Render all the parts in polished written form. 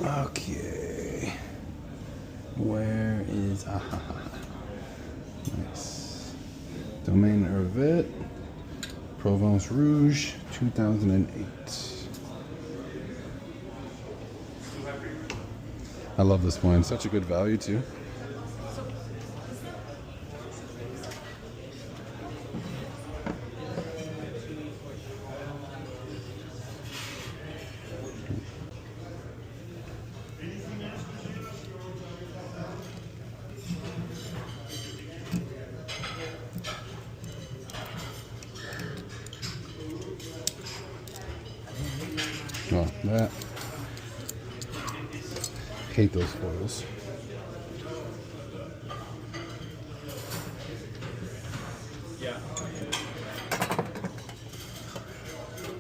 Okay. Where is... Nice. Domaine Hauvette. Provence Rouge, 2008. I love this wine. Such a good value too. Oh, that. Hate those foils. Yeah.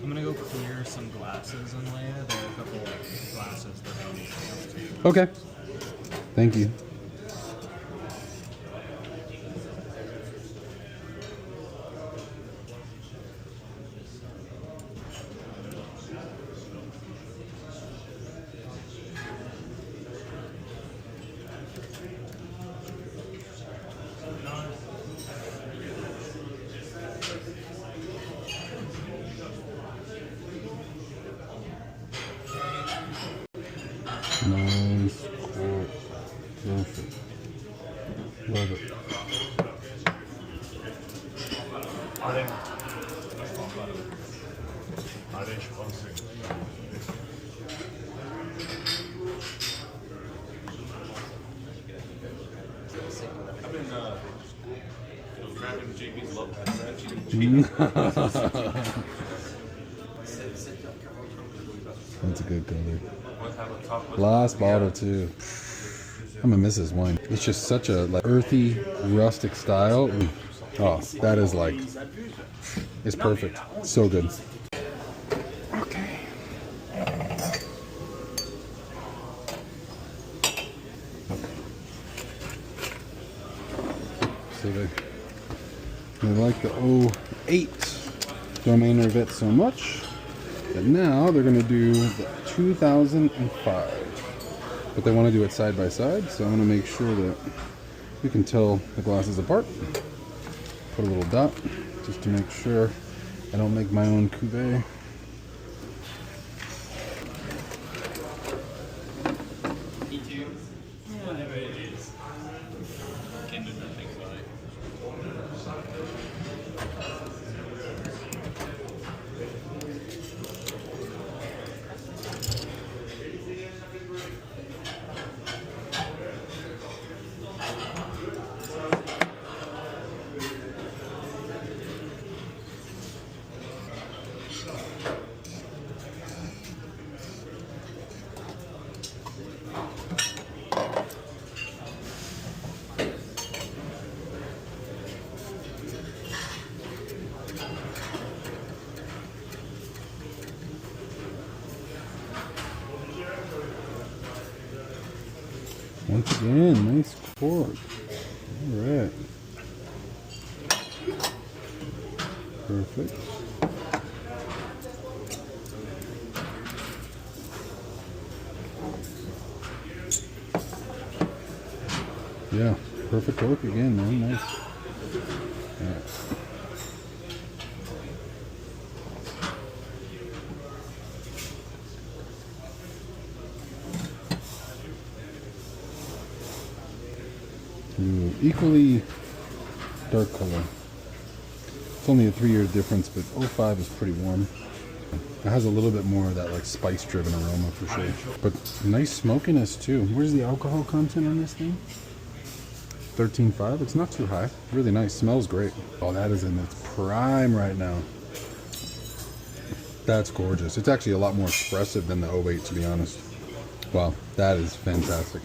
I'm gonna go clear some glasses and lay it. There are a couple of glasses that I need to. Okay. Thank you. Nice. Cool. Perfect. Love it. I've been grabbing JB's love. That's a good color. Last bottle too. I'm gonna miss this wine. It's just such a like earthy, rustic style. Oh, that is like, it's perfect. So good. Okay. So they like the 08 Domaine Hauvette so much that now they're gonna do the 2005. But they want to do it side by side, so I'm going to make sure that you can tell the glasses apart. Put a little dot just to make sure I don't make my own cuvee. Whatever it is. Can't do nothing about it. Once again, nice cork. All right. Perfect. Yeah, perfect cork again, man. Nice. All right. Ooh, equally dark color. It's only a 3-year difference, but 05 is pretty warm. It has a little bit more of that like spice-driven aroma for sure. But nice smokiness too. Where's the alcohol content on this thing? 13.5. It's not too high. Really nice. Smells great. Oh, that is in its prime right now. That's gorgeous. It's actually a lot more expressive than the 08, to be honest. Wow, that is fantastic.